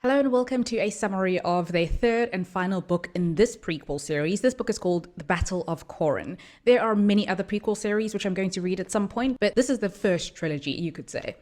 Hello and welcome to a summary of the third and final book in this prequel series. This book is called The Battle of Corrin. There are many other prequel series which I'm going to read at some point, but this is the first trilogy, you could say.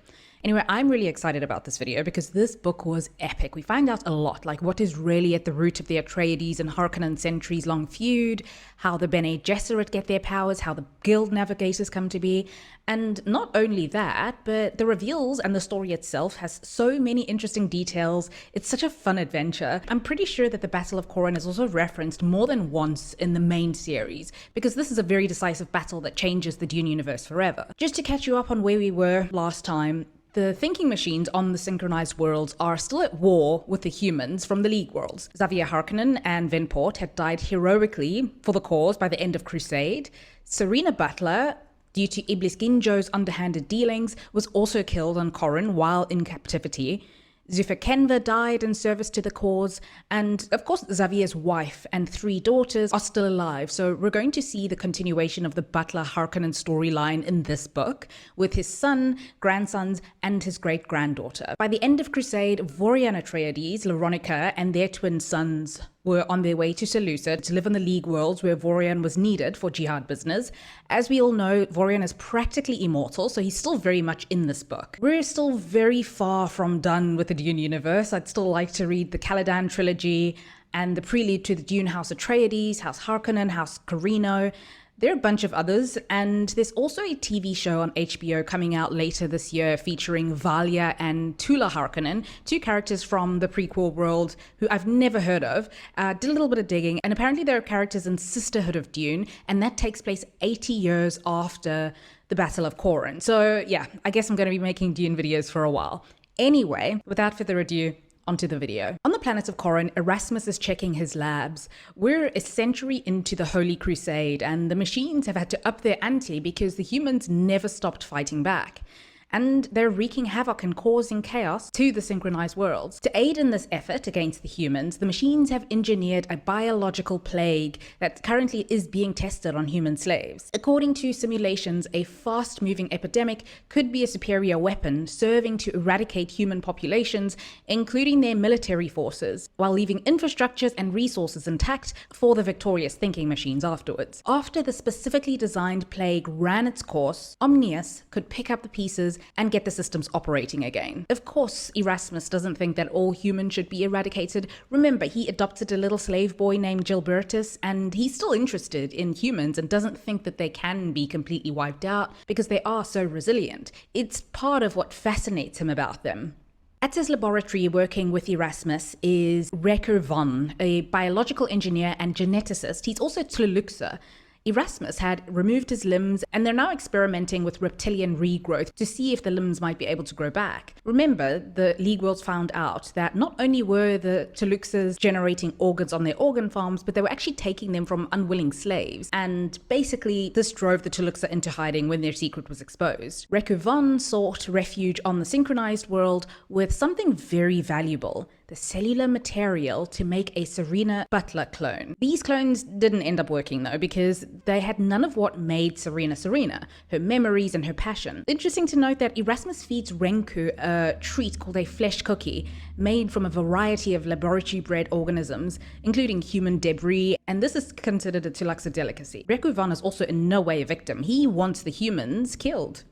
Anyway, I'm really excited about this video because this book was epic. We find out a lot, like what is really at the root of the Atreides and Harkonnen centuries-long feud, how the Bene Gesserit get their powers, how the Guild Navigators come to be, and not only that, but the reveals and the story itself has so many interesting details. It's such a fun adventure. I'm pretty sure that the Battle of Corrin is also referenced more than once in the main series, because this is a very decisive battle that changes the Dune universe forever. Just to catch you up on where we were last time, the thinking machines on the synchronized worlds are still at war with the humans from the League worlds. Xavier Harkonnen and Venport had died heroically for the cause by the end of Crusade. Rayna Butler, due to Iblis Ginjo's underhanded dealings, was also killed on Corrin while in captivity. Ticia Cenva died in service to the cause, and of course Xavier's wife and 3 daughters are still alive, so we're going to see the continuation of the Butler-Harkonnen storyline in this book, with his son, grandsons, and his great-granddaughter. By the end of Crusade, Vorian Atreides, Leronica, and their twin sons were on their way to Selusa to live in the League worlds where Vorian was needed for jihad business. As we all know, Vorian is practically immortal, so he's still very much in this book. We're still very far from done with the Dune universe. I'd still like to read the Caladan trilogy and the prelude to the Dune House Atreides, House Harkonnen, House Corrino. There are a bunch of others, and there's also a TV show on HBO coming out later this year featuring Valia and Tula Harkonnen, 2 characters from the prequel world who I've never heard of. Did a little bit of digging, and apparently there are characters in Sisterhood of Dune, and that takes place 80 years after the Battle of Corrin. So yeah, I guess I'm going to be making Dune videos for a while. Anyway, without further ado, onto the video. On the planet of Corrin, Erasmus is checking his labs. We're a century into the Holy Crusade, and the machines have had to up their ante because the humans never stopped fighting back. And they're wreaking havoc and causing chaos to the synchronized worlds. To aid in this effort against the humans, the machines have engineered a biological plague that currently is being tested on human slaves. According to simulations, a fast-moving epidemic could be a superior weapon serving to eradicate human populations, including their military forces, while leaving infrastructures and resources intact for the victorious thinking machines afterwards. After the specifically designed plague ran its course, Omnius could pick up the pieces and get the systems operating again. Of course, Erasmus doesn't think that all humans should be eradicated. Remember, he adopted a little slave boy named Gilbertus, and he's still interested in humans and doesn't think that they can be completely wiped out because they are so resilient. It's part of what fascinates him about them. At his laboratory working with Erasmus is Corrin, a biological engineer and geneticist. He's also Tluluxa. Erasmus had removed his limbs, and they're now experimenting with reptilian regrowth to see if the limbs might be able to grow back. Remember, the League Worlds found out that not only were the Tluxas generating organs on their organ farms, but they were actually taking them from unwilling slaves. And basically, this drove the Tluxa into hiding when their secret was exposed. Corrin sought refuge on the synchronized world with something very valuable: the cellular material to make a Rayna Butler clone. These clones didn't end up working though, because they had none of what made Serena, her memories and her passion. Interesting to note that Erasmus feeds Renku a treat called a flesh cookie, made from a variety of laboratory-bred organisms, including human debris, and this is considered a Tluluxa delicacy. Corrin is also in no way a victim. He wants the humans killed.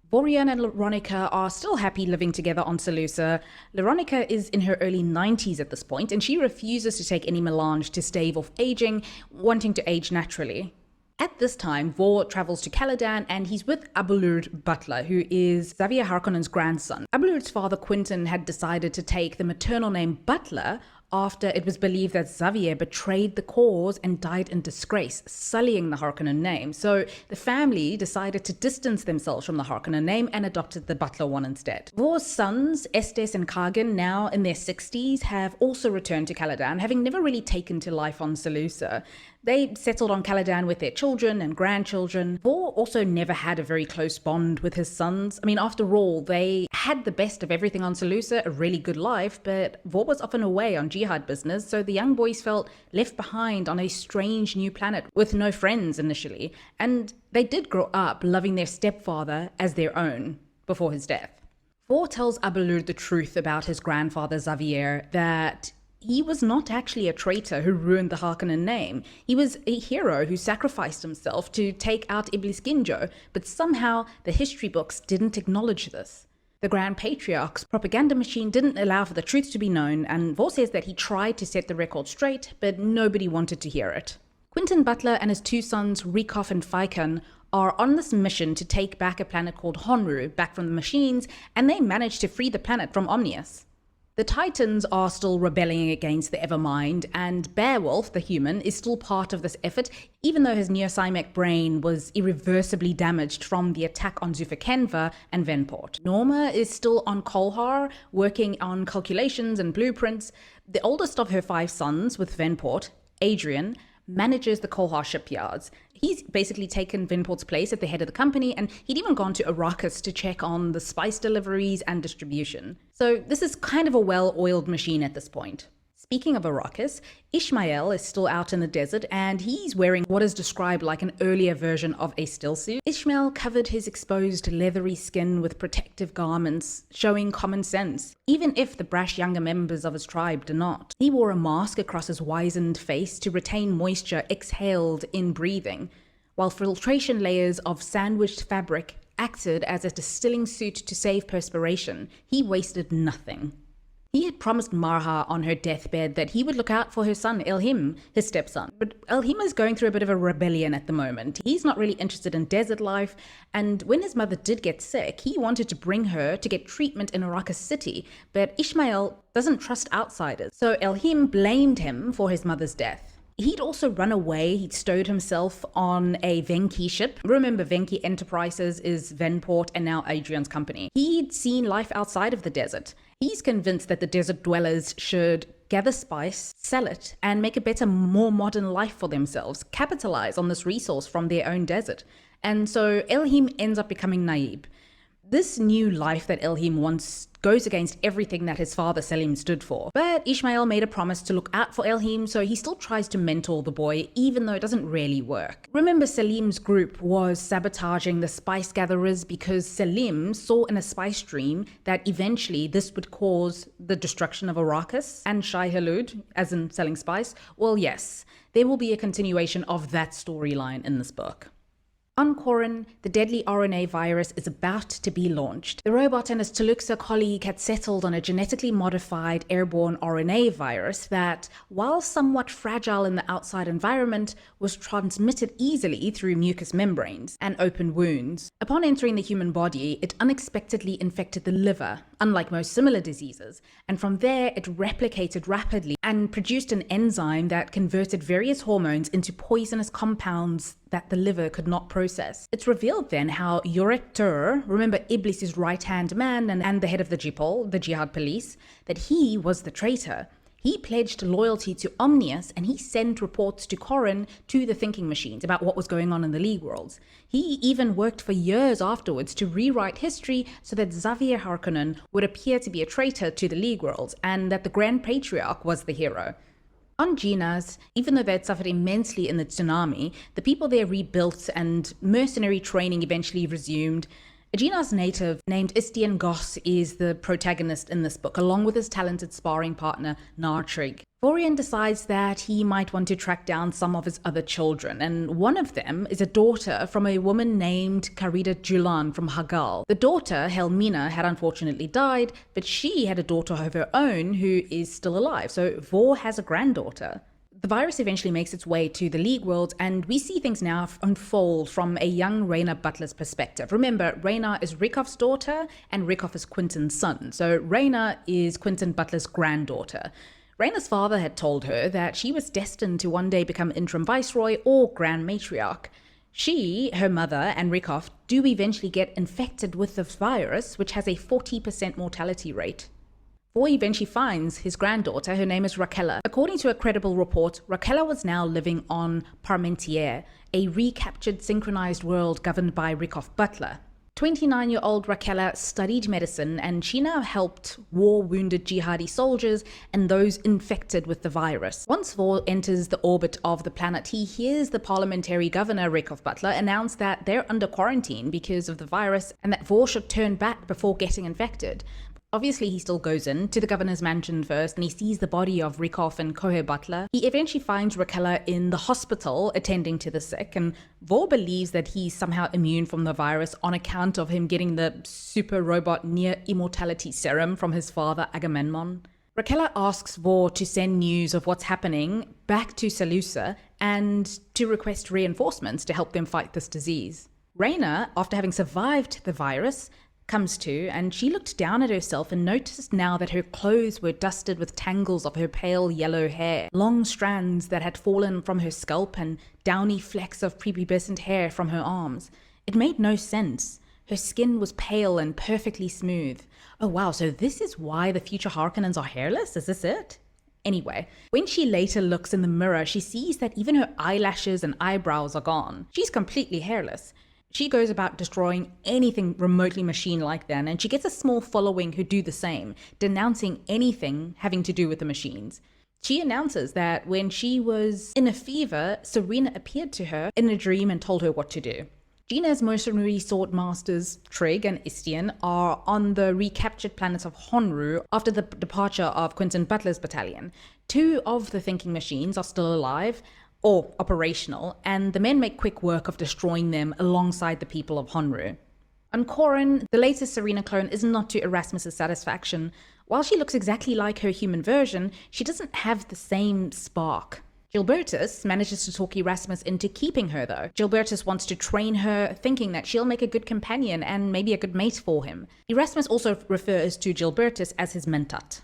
Vorian and Leronica are still happy living together on Selusa. Leronica is in her early 90s at this point, and she refuses to take any melange to stave off aging, wanting to age naturally. At this time, Vor travels to Caladan, and he's with Abulurd Butler, who is Xavier Harkonnen's grandson. Abulurd's father, Quentin, had decided to take the maternal name Butler after it was believed that Xavier betrayed the cause and died in disgrace, sullying the Harkonnen name. So the family decided to distance themselves from the Harkonnen name and adopted the Butler one instead. Vor's sons, Estes and Kagan, now in their 60s, have also returned to Caladan, having never really taken to life on Selusa. They settled on Caladan with their children and grandchildren. Vor also never had a very close bond with his sons. I mean, after all, they had the best of everything on Selusa, a really good life, but Vor was often away on jihad business, so the young boys felt left behind on a strange new planet with no friends initially. And they did grow up loving their stepfather as their own before his death. Vor tells Abulurd the truth about his grandfather Xavier, that he was not actually a traitor who ruined the Harkonnen name. He was a hero who sacrificed himself to take out Iblis Ginjo, but somehow the history books didn't acknowledge this. The Grand Patriarch's propaganda machine didn't allow for the truth to be known, and Vor says that he tried to set the record straight, but nobody wanted to hear it. Quinten Butler and his two sons, Rikoff and Fikon, are on this mission to take back a planet called Honru back from the machines, and they manage to free the planet from Omnius. The Titans are still rebelling against the Evermind, and Beowulf, the human, is still part of this effort, even though his neo-cymek brain was irreversibly damaged from the attack on Ticia Cenva and Venport. Norma is still on Kolhar, working on calculations and blueprints. The oldest of her 5 sons, with Venport, Adrian, manages the Kolhar shipyards. He's basically taken Venport's place at the head of the company, and he'd even gone to Arrakis to check on the spice deliveries and distribution. So this is kind of a well-oiled machine at this point. Speaking of Arrakis, Ishmael is still out in the desert, and he's wearing what is described like an earlier version of a stillsuit. Ishmael covered his exposed leathery skin with protective garments, showing common sense, even if the brash younger members of his tribe do not. He wore a mask across his wizened face to retain moisture exhaled in breathing, while filtration layers of sandwiched fabric acted as a distilling suit to save perspiration. He wasted nothing. He had promised Marha on her deathbed that he would look out for her son, Elhim, his stepson. But Elhim is going through a bit of a rebellion at the moment. He's not really interested in desert life, and when his mother did get sick, he wanted to bring her to get treatment in Arrakis City, but Ishmael doesn't trust outsiders. So Elhim blamed him for his mother's death. He'd also run away. He'd stowed himself on a Venki ship. Remember, Venki Enterprises is Venport and now Adrian's company. He'd seen life outside of the desert. He's convinced that the desert dwellers should gather spice, sell it, and make a better, more modern life for themselves, capitalize on this resource from their own desert. And so Elhim ends up becoming Naib. This new life that Elhim wants goes against everything that his father Selim stood for. But Ishmael made a promise to look out for Elhim, so he still tries to mentor the boy, even though it doesn't really work. Remember, Selim's group was sabotaging the spice gatherers because Selim saw in a spice stream that eventually this would cause the destruction of Arrakis and Shai Hulud, as in selling spice. Well, yes, there will be a continuation of that storyline in this book. On Corrin, the deadly RNA virus is about to be launched. The robot and his Tluluxa colleague had settled on a genetically modified airborne RNA virus that, while somewhat fragile in the outside environment, was transmitted easily through mucous membranes and open wounds. Upon entering the human body, it unexpectedly infected the liver, unlike most similar diseases, and from there it replicated rapidly and produced an enzyme that converted various hormones into poisonous compounds that the liver could not process. It's revealed then how Yorick Tur, remember Iblis' right-hand man and the head of the Jipol, the Jihad police, that he was the traitor. He pledged loyalty to Omnius, and he sent reports to Corrin to the thinking machines about what was going on in the League worlds. He even worked for years afterwards to rewrite history so that Xavier Harkonnen would appear to be a traitor to the League worlds, and that the Grand Patriarch was the hero. On Ginas, even though they had suffered immensely in the tsunami, the people there rebuilt and mercenary training eventually resumed. A Ginas native named Istian Goss is the protagonist in this book, along with his talented sparring partner, Nartrig. Vorian decides that he might want to track down some of his other children, and one of them is a daughter from a woman named Karida Julan from Hagal. The daughter, Helmina, had unfortunately died, but she had a daughter of her own who is still alive, so Vor has a granddaughter. The virus eventually makes its way to the League world, and we see things now unfold from a young Rayna Butler's perspective. Remember, Rayna is Rikoff's daughter, and Rikoff is Quinten's son, so Rayna is Quinten Butler's granddaughter. Rayna's father had told her that she was destined to one day become interim viceroy or grand matriarch. She, her mother, and Rikoff do eventually get infected with the virus, which has a 40% mortality rate. Vor eventually finds his granddaughter. Her name is Raquella. According to a credible report, Raquella was now living on Parmentier, a recaptured synchronized world governed by Rikoff Butler. 29-year-old Raquella studied medicine, and she now helped war-wounded jihadi soldiers and those infected with the virus. Once Vor enters the orbit of the planet, he hears the parliamentary governor, Abulurd Butler, announce that they're under quarantine because of the virus and that Vor should turn back before getting infected. Obviously, he still goes in to the governor's mansion first, and he sees the body of Rykov and Corrin Butler. He eventually finds Raquella in the hospital attending to the sick, and Vor believes that he's somehow immune from the virus on account of him getting the super robot near immortality serum from his father Agamemnon. Raquella asks Vor to send news of what's happening back to Selusa and to request reinforcements to help them fight this disease. Rayna, after having survived the virus, comes to, and she looked down at herself and noticed now that her clothes were dusted with tangles of her pale yellow hair, long strands that had fallen from her scalp and downy flecks of prepubescent hair from her arms. It made no sense. Her skin was pale and perfectly smooth. Oh wow, so this is why the future Harkonnens are hairless? Is this it? Anyway, when she later looks in the mirror, she sees that even her eyelashes and eyebrows are gone. She's completely hairless. She goes about destroying anything remotely machine-like then, and she gets a small following who do the same, denouncing anything having to do with the machines. She announces that when she was in a fever, Serena appeared to her in a dream and told her what to do. Gina's mercenary sword masters, Trig and Istian, are on the recaptured planet of Honru after the departure of Quinten Butler's battalion. 2 of the thinking machines are still alive, or operational, and the men make quick work of destroying them alongside the people of Honru. On Corrin, the latest Serena clone is not to Erasmus's satisfaction. While she looks exactly like her human version, she doesn't have the same spark. Gilbertus manages to talk Erasmus into keeping her though. Gilbertus wants to train her, thinking that she'll make a good companion and maybe a good mate for him. Erasmus also refers to Gilbertus as his mentat.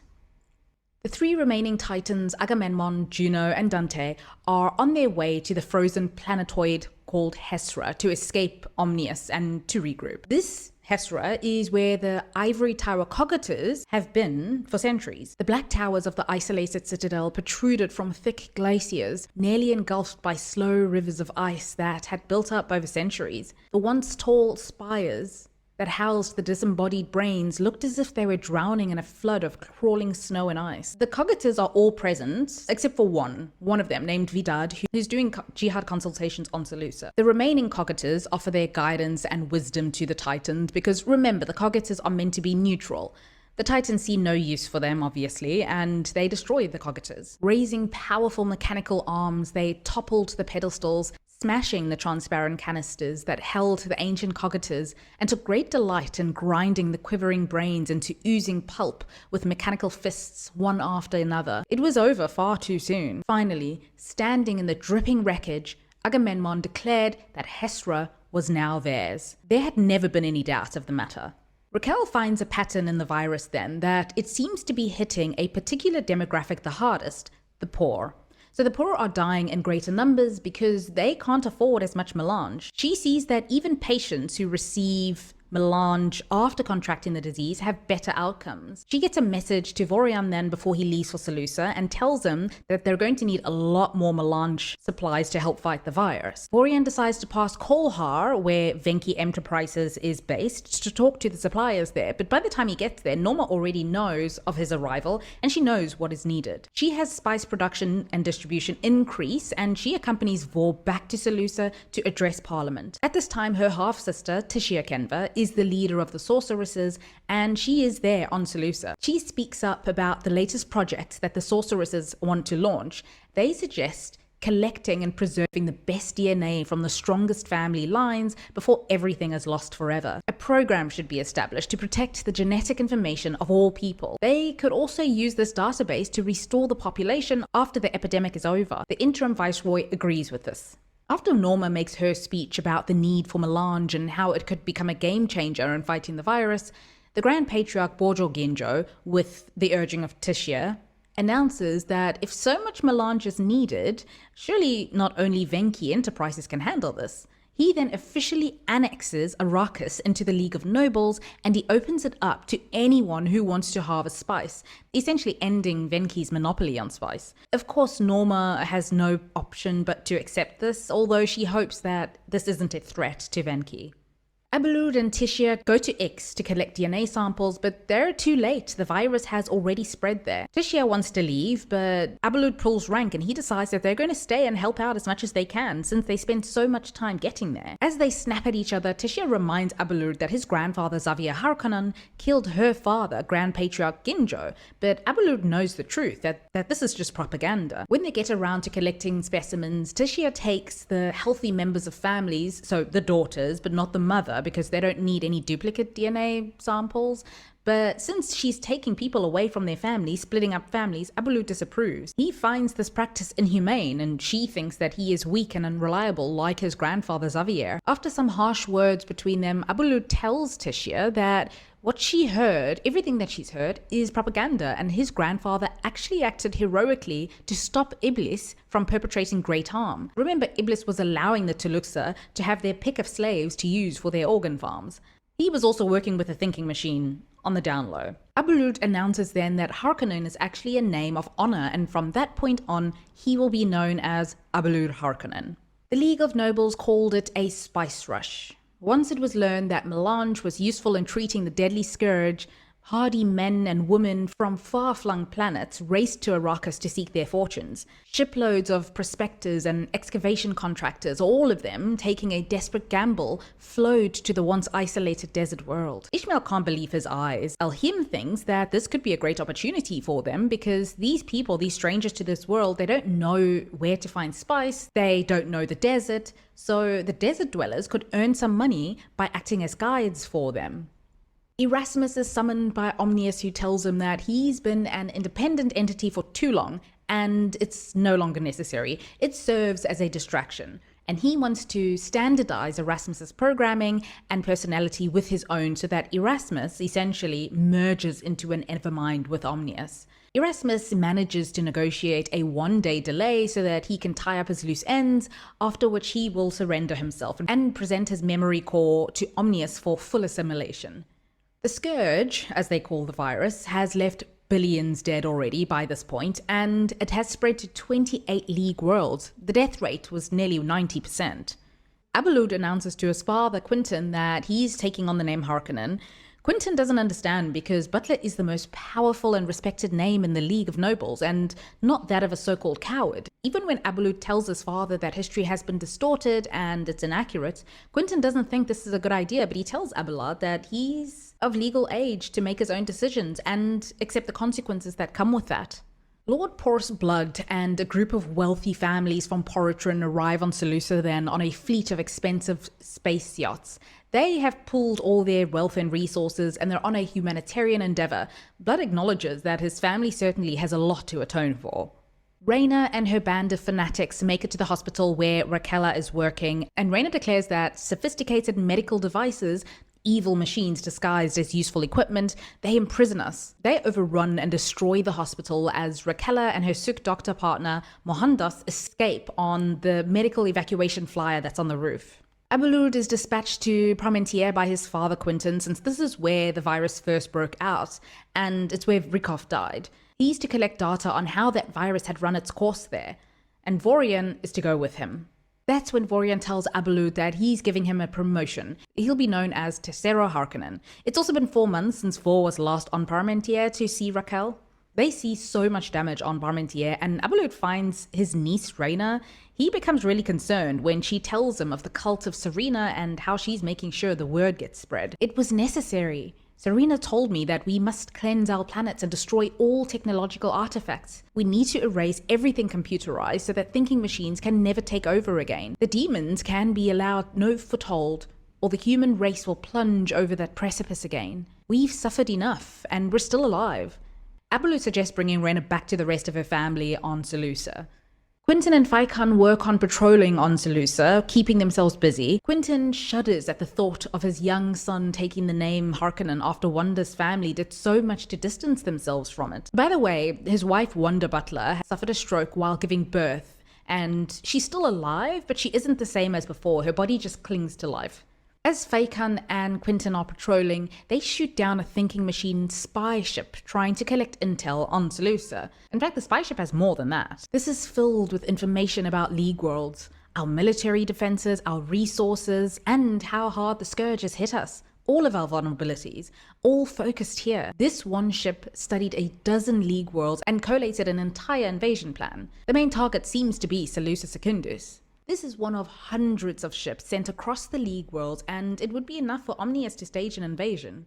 The 3 remaining Titans, Agamemnon, Juno, and Dante, are on their way to the frozen planetoid called Hessra to escape Omnius and to regroup. This Hessra is where the ivory tower Cogitors have been for centuries. The black towers of the isolated citadel protruded from thick glaciers, nearly engulfed by slow rivers of ice that had built up over centuries. The once tall spires that housed the disembodied brains looked as if they were drowning in a flood of crawling snow and ice. The Cogitors are all present, except for one of them named Vidad, who's doing jihad consultations on Selusa. The remaining Cogitors offer their guidance and wisdom to the Titans, because remember, the Cogitors are meant to be neutral. The Titans see no use for them, obviously, and they destroy the Cogitors. Raising powerful mechanical arms, they toppled the pedestals, smashing the transparent canisters that held the ancient Cogitors, and took great delight in grinding the quivering brains into oozing pulp with mechanical fists one after another. It was over far too soon. Finally, standing in the dripping wreckage, Agamemnon declared that Hessra was now theirs. There had never been any doubt of the matter. Raquel finds a pattern in the virus then, that it seems to be hitting a particular demographic the hardest, the poor. So the poor are dying in greater numbers because they can't afford as much melange. She sees that even patients who receive melange after contracting the disease have better outcomes. She gets a message to Vorian then before he leaves for Selusa and tells him that they're going to need a lot more melange supplies to help fight the virus. Vorian decides to pass Kolhar, where Venki Enterprises is based, to talk to the suppliers there, but by the time he gets there, Norma already knows of his arrival and she knows what is needed. She has spice production and distribution increase, and she accompanies Vor back to Selusa to address Parliament. At this time, her half-sister, Ticia Cenva, is the leader of the sorceresses, and she is there on Selusa. She speaks up about the latest project that the sorceresses want to launch. They suggest collecting and preserving the best DNA from the strongest family lines before everything is lost forever. A program should be established to protect the genetic information of all people. They could also use this database to restore the population after the epidemic is over. The interim viceroy agrees with this. After Norma makes her speech about the need for melange and how it could become a game changer in fighting the virus, the Grand Patriarch Borjo Genjo, with the urging of Ticia, announces that if so much melange is needed, surely not only Venki Enterprises can handle this. He then officially annexes Arrakis into the League of Nobles, and he opens it up to anyone who wants to harvest spice, essentially ending Venki's monopoly on spice. Of course, Norma has no option but to accept this, although she hopes that this isn't a threat to Venki. Abulurd and Ticia go to X to collect DNA samples, but they're too late. The virus has already spread there. Ticia wants to leave, but Abulurd pulls rank and he decides that they're going to stay and help out as much as they can since they spent so much time getting there. As they snap at each other, Ticia reminds Abulurd that his grandfather Xavier Harkonnen killed her father, Grand Patriarch Ginjo, but Abulurd knows the truth, that this is just propaganda. When they get around to collecting specimens, Ticia takes the healthy members of families, so the daughters, but not the mother, because they don't need any duplicate DNA samples. But since she's taking people away from their families, splitting up families, Abulurd disapproves. He finds this practice inhumane, and she thinks that he is weak and unreliable like his grandfather Xavier. After some harsh words between them, Abulurd tells Ticia that what she heard, everything that she's heard, is propaganda, and his grandfather actually acted heroically to stop Iblis from perpetrating great harm. Remember, Iblis was allowing the Tluluxa to have their pick of slaves to use for their organ farms. He was also working with a thinking machine on the down low. Abulurd announces then that Harkonnen is actually a name of honor, and from that point on, he will be known as Abulurd Harkonnen. The League of Nobles called it a spice rush. Once it was learned that melange was useful in treating the deadly scourge, hardy men and women from far-flung planets raced to Arrakis to seek their fortunes. Shiploads of prospectors and excavation contractors, all of them taking a desperate gamble, flowed to the once isolated desert world. Ishmael can't believe his eyes. Alhim thinks that this could be a great opportunity for them because these people, these strangers to this world, they don't know where to find spice, they don't know the desert, so the desert dwellers could earn some money by acting as guides for them. Erasmus is summoned by Omnius, who tells him that he's been an independent entity for too long and it's no longer necessary. It serves as a distraction. And he wants to standardize Erasmus's programming and personality with his own so that Erasmus essentially merges into an Evermind with Omnius. Erasmus manages to negotiate a one-day delay so that he can tie up his loose ends, after which he will surrender himself and present his memory core to Omnius for full assimilation. The Scourge, as they call the virus, has left billions dead already by this point, and it has spread to 28 League worlds. The death rate was nearly 90%. Abulurd announces to his father, Quinten, that he's taking on the name Harkonnen. Quentin doesn't understand because Butler is the most powerful and respected name in the League of Nobles, and not that of a so-called coward. Even when Abulurd tells his father that history has been distorted and it's inaccurate, Quentin doesn't think this is a good idea, but he tells Abulurd that he's of legal age to make his own decisions and accept the consequences that come with that. Lord Porus Blood and a group of wealthy families from Poritrin arrive on Selusa then on a fleet of expensive space yachts. They have pooled all their wealth and resources and they're on a humanitarian endeavor. Blood acknowledges that his family certainly has a lot to atone for. Rayna and her band of fanatics make it to the hospital where Raquella is working, and Rayna declares that sophisticated medical devices, evil machines disguised as useful equipment, they imprison us. They overrun and destroy the hospital as Raquella and her Suk doctor partner Mohandas escape on the medical evacuation flyer that's on the roof. Abulurd is dispatched to Parmentier by his father Quinten, since this is where the virus first broke out, and it's where Rikov died. He's to collect data on how that virus had run its course there, and Vorian is to go with him. That's when Vorian tells Abulurd that he's giving him a promotion. He'll be known as Xavier Harkonnen. It's also been 4 months since Vor was last on Parmentier to see Raquel. They see so much damage on Parmentier, and Abulurd finds his niece Rayna. He becomes really concerned when she tells him of the Cult of Serena and how she's making sure the word gets spread. It was necessary. Serena told me that we must cleanse our planets and destroy all technological artifacts. We need to erase everything computerized so that thinking machines can never take over again. The demons can be allowed no foothold, or the human race will plunge over that precipice again. We've suffered enough, and we're still alive. Abulurd suggests bringing Rayna back to the rest of her family on Selusa. Quinten and Faikan work on patrolling on Selusa, keeping themselves busy. Quinten shudders at the thought of his young son taking the name Harkonnen after Wanda's family did so much to distance themselves from it. By the way, his wife Wanda Butler suffered a stroke while giving birth, and she's still alive, but she isn't the same as before. Her body just clings to life. As Faikan and Quinten are patrolling, they shoot down a thinking machine spy ship trying to collect intel on Selusa. In fact, the spy ship has more than that. This is filled with information about League worlds, our military defenses, our resources, and how hard the Scourge has hit us. All of our vulnerabilities, all focused here. This one ship studied a dozen League worlds and collated an entire invasion plan. The main target seems to be Selusa Secundus. This is one of hundreds of ships sent across the League worlds, and it would be enough for Omnius to stage an invasion.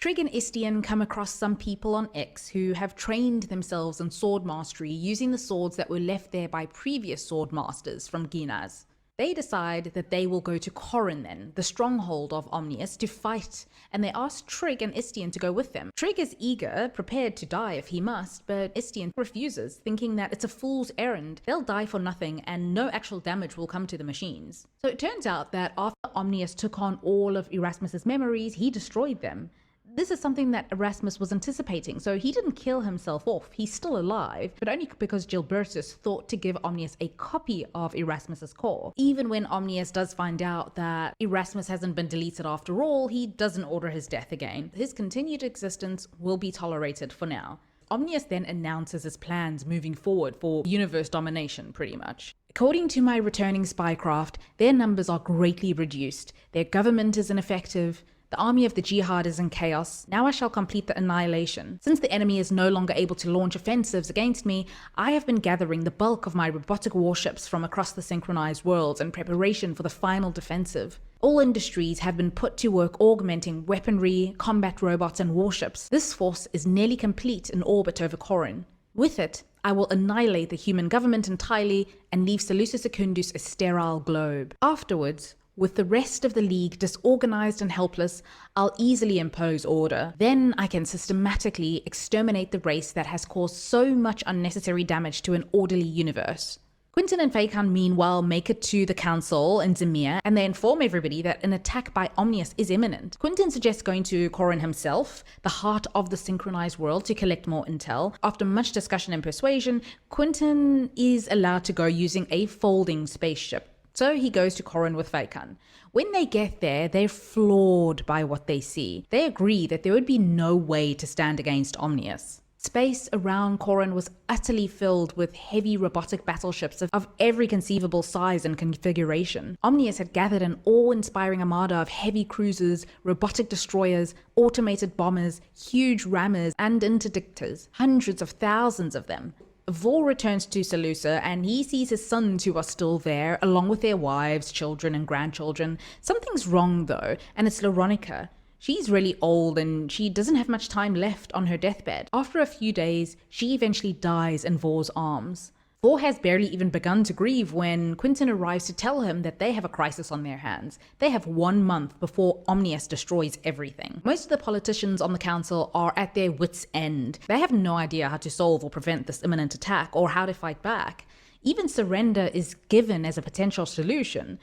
Trig and Estian come across some people on X who have trained themselves in sword mastery using the swords that were left there by previous sword masters from Ginaz. They decide that they will go to Corrin then, the stronghold of Omnius, to fight, and they ask Trig and Estian to go with them. Trig is eager, prepared to die if he must, but Estian refuses, thinking that it's a fool's errand. They'll die for nothing and no actual damage will come to the machines. So it turns out that after Omnius took on all of Erasmus's memories, he destroyed them. This is something that Erasmus was anticipating, so he didn't kill himself off. He's still alive, but only because Gilbertus thought to give Omnius a copy of Erasmus's core. Even when Omnius does find out that Erasmus hasn't been deleted after all, he doesn't order his death again. His continued existence will be tolerated for now. Omnius then announces his plans moving forward for universe domination, pretty much. According to my returning spycraft, their numbers are greatly reduced, their government is ineffective, the army of the Jihad is in chaos. Now I shall complete the annihilation. Since the enemy is no longer able to launch offensives against me, I have been gathering the bulk of my robotic warships from across the synchronized worlds in preparation for the final defensive. All industries have been put to work augmenting weaponry, combat robots, and warships. This force is nearly complete in orbit over Corrin. With it, I will annihilate the human government entirely and leave Selusa Secundus a sterile globe. Afterwards, with the rest of the League disorganized and helpless, I'll easily impose order. Then I can systematically exterminate the race that has caused so much unnecessary damage to an orderly universe. Quinten and Fakhan meanwhile make it to the council in Zemir, and they inform everybody that an attack by Omnius is imminent. Quinten suggests going to Corrin himself, the heart of the synchronized world, to collect more intel. After much discussion and persuasion, Quinten is allowed to go using a folding spaceship. So he goes to Corrin with Fakhan. When they get there, they're floored by what they see. They agree that there would be no way to stand against Omnius. Space around Corrin was utterly filled with heavy robotic battleships of every conceivable size and configuration. Omnius had gathered an awe-inspiring armada of heavy cruisers, robotic destroyers, automated bombers, huge rammers, and interdictors. Hundreds of thousands of them. Vor returns to Selusa and he sees his sons who are still there, along with their wives, children, and grandchildren. Something's wrong though, and it's Leronica. She's really old and she doesn't have much time left on her deathbed. After a few days, she eventually dies in Vor's arms. Vor has barely even begun to grieve when Quinten arrives to tell him that they have a crisis on their hands. They have 1 month before Omnius destroys everything. Most of the politicians on the council are at their wits' end. They have no idea how to solve or prevent this imminent attack or how to fight back. Even surrender is given as a potential solution.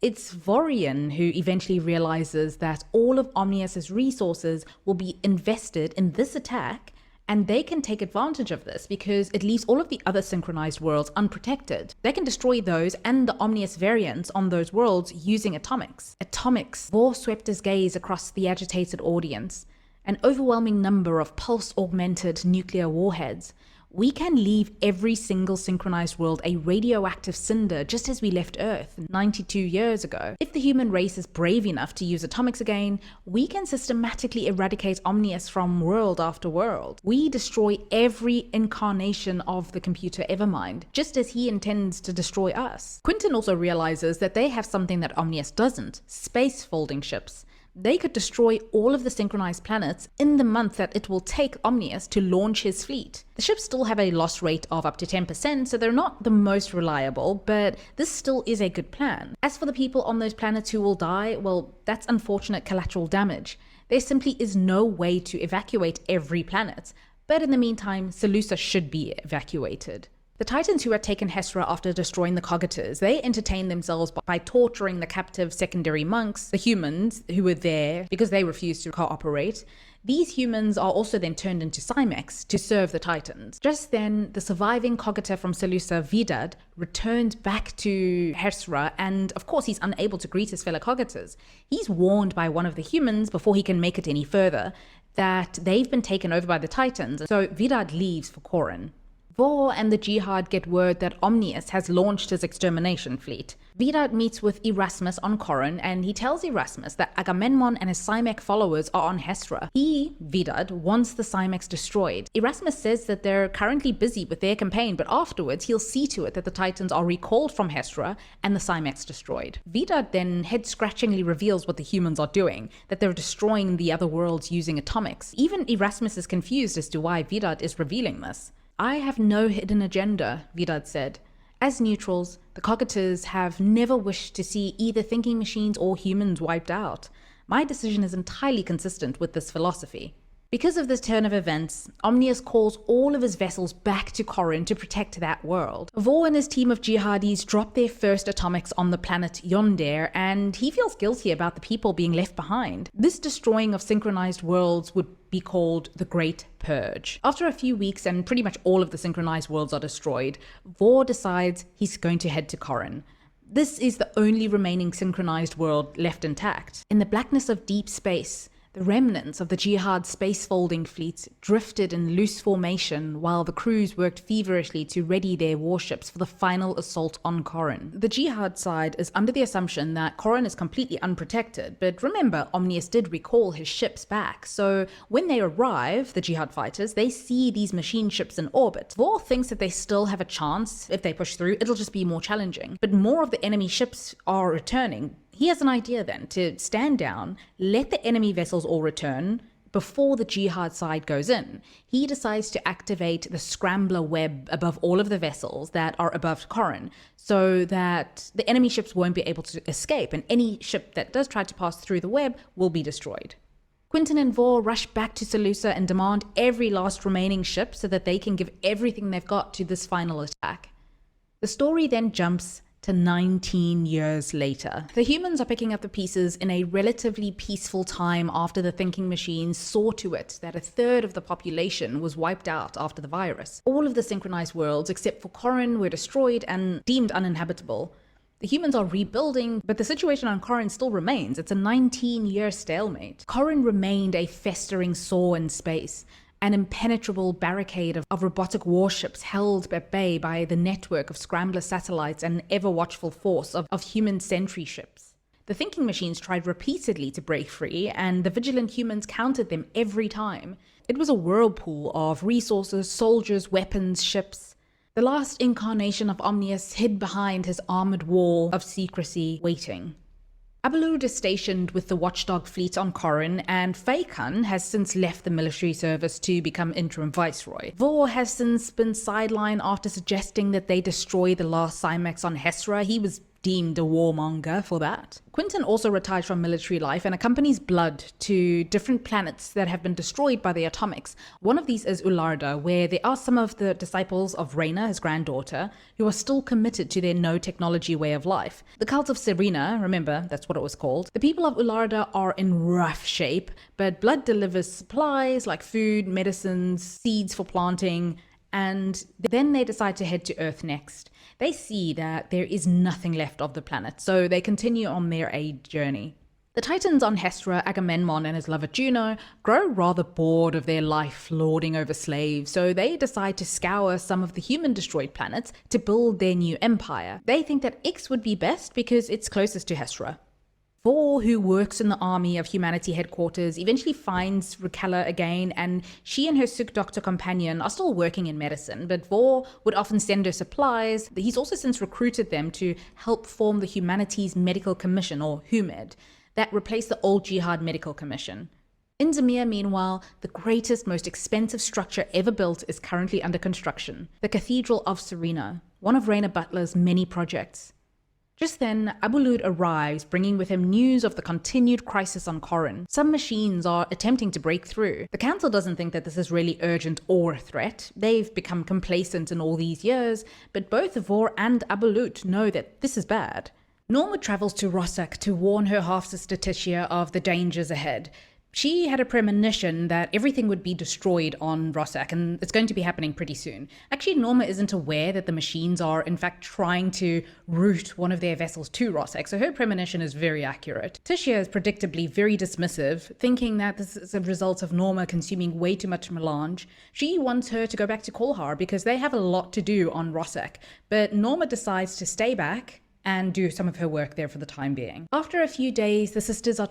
It's Vorian who eventually realizes that all of Omnius's resources will be invested in this attack, and they can take advantage of this because it leaves all of the other synchronized worlds unprotected. They can destroy those and the Omnius variants on those worlds using atomics. Atomics. Vor swept his gaze across the agitated audience. An overwhelming number of pulse-augmented nuclear warheads. We can leave every single synchronized world a radioactive cinder just as we left Earth 92 years ago. If the human race is brave enough to use atomics again, we can systematically eradicate Omnius from world after world. We destroy every incarnation of the computer Evermind, just as he intends to destroy us. Quinten also realizes that they have something that Omnius doesn't: space folding ships. They could destroy all of the synchronized planets in the month that it will take Omnius to launch his fleet. The ships still have a loss rate of up to 10%, so they're not the most reliable, but this still is a good plan. As for the people on those planets who will die, well, that's unfortunate collateral damage. There simply is no way to evacuate every planet, but in the meantime, Selusa should be evacuated. The Titans who had taken Hessra after destroying the Cogitors, they entertained themselves by torturing the captive secondary monks, the humans who were there because they refused to cooperate. These humans are also then turned into cymeks to serve the Titans. Just then, the surviving Cogitor from Selusa, Vidad, returned back to Hessra, and of course he's unable to greet his fellow Cogitors. He's warned by one of the humans before he can make it any further that they've been taken over by the Titans, so Vidad leaves for Corrin. Vor and the Jihad get word that Omnius has launched his extermination fleet. Vidad meets with Erasmus on Corrin, and he tells Erasmus that Agamemnon and his cymek followers are on Hessra. He, Vidad, wants the cymeks destroyed. Erasmus says that they're currently busy with their campaign, but afterwards he'll see to it that the Titans are recalled from Hessra and the cymeks destroyed. Vidad then head-scratchingly reveals what the humans are doing, that they're destroying the other worlds using atomics. Even Erasmus is confused as to why Vidad is revealing this. "I have no hidden agenda," Vidad said. "As neutrals, the Cogitors have never wished to see either thinking machines or humans wiped out. My decision is entirely consistent with this philosophy." Because of this turn of events, Omnius calls all of his vessels back to Corrin to protect that world. Vor and his team of jihadis drop their first atomics on the planet Yonder, and he feels guilty about the people being left behind. This destroying of synchronized worlds would be called the Great Purge. After a few weeks and pretty much all of the synchronized worlds are destroyed, Vor decides he's going to head to Corrin. This is the only remaining synchronized world left intact. In the blackness of deep space, the remnants of the Jihad space-folding fleet drifted in loose formation while the crews worked feverishly to ready their warships for the final assault on Corrin. The Jihad side is under the assumption that Corrin is completely unprotected, but remember, Omnius did recall his ships back, so when they arrive, the Jihad fighters, they see these machine ships in orbit. Vor thinks that they still have a chance. If they push through, it'll just be more challenging. But more of the enemy ships are returning. He has an idea then to stand down, let the enemy vessels all return before the Jihad side goes in. He decides to activate the scrambler web above all of the vessels that are above Corrin so that the enemy ships won't be able to escape, and any ship that does try to pass through the web will be destroyed. Quinten and Vor rush back to Selusa and demand every last remaining ship so that they can give everything they've got to this final attack. The story then jumps to 19 years later. The humans are picking up the pieces in a relatively peaceful time after the thinking machines saw to it that a third of the population was wiped out after the virus. All of the synchronized worlds except for Corrin were destroyed and deemed uninhabitable. The humans are rebuilding, but the situation on Corrin still remains. It's a 19-year stalemate. Corrin remained a festering sore in space, an impenetrable barricade of robotic warships held at bay by the network of scrambler satellites and an ever-watchful force of human sentry ships. The thinking machines tried repeatedly to break free, and the vigilant humans countered them every time. It was a whirlpool of resources, soldiers, weapons, ships. The last incarnation of Omnius hid behind his armored wall of secrecy, waiting. Abulurd is stationed with the watchdog fleet on Corrin, and Fakun has since left the military service to become interim viceroy. Vor has since been sidelined after suggesting that they destroy the last cymeks on Hessra. He was deemed a warmonger for that. Quentin also retired from military life and accompanies Blood to different planets that have been destroyed by the atomics. One of these is Ularda, where there are some of the disciples of Rayna, his granddaughter, who are still committed to their no-technology way of life. The Cult of Serena, remember, that's what it was called. The people of Ularda are in rough shape, but Blood delivers supplies like food, medicines, seeds for planting, and then they decide to head to Earth next. They see that there is nothing left of the planet, so they continue on their aid journey. The Titans on Hessra, Agamemnon and his lover Juno, grow rather bored of their life lording over slaves, so they decide to scour some of the human-destroyed planets to build their new empire. They think that Ix would be best because it's closest to Hessra. Vor, who works in the Army of Humanity headquarters, eventually finds Raquella again, and she and her sick doctor companion are still working in medicine, but Vor would often send her supplies. He's also since recruited them to help form the Humanities Medical Commission, or HUMED, that replaced the old Jihad Medical Commission. In Zemir, meanwhile, the greatest, most expensive structure ever built is currently under construction, the Cathedral of Serena, one of Rayna Butler's many projects. Just then, Abulurd arrives, bringing with him news of the continued crisis on Corrin. Some machines are attempting to break through. The council doesn't think that this is really urgent or a threat. They've become complacent in all these years, but both Vor and Abulurd know that this is bad. Norma travels to Rossak to warn her half-sister Ticia of the dangers ahead. She had a premonition that everything would be destroyed on Rossack, and it's going to be happening pretty soon. Actually, Norma isn't aware that the machines are, in fact, trying to route one of their vessels to Rossack, so her premonition is very accurate. Ticia is predictably very dismissive, thinking that this is a result of Norma consuming way too much melange. She wants her to go back to Kolhar because they have a lot to do on Rossack, but Norma decides to stay back and do some of her work there for the time being. After a few days, the sisters are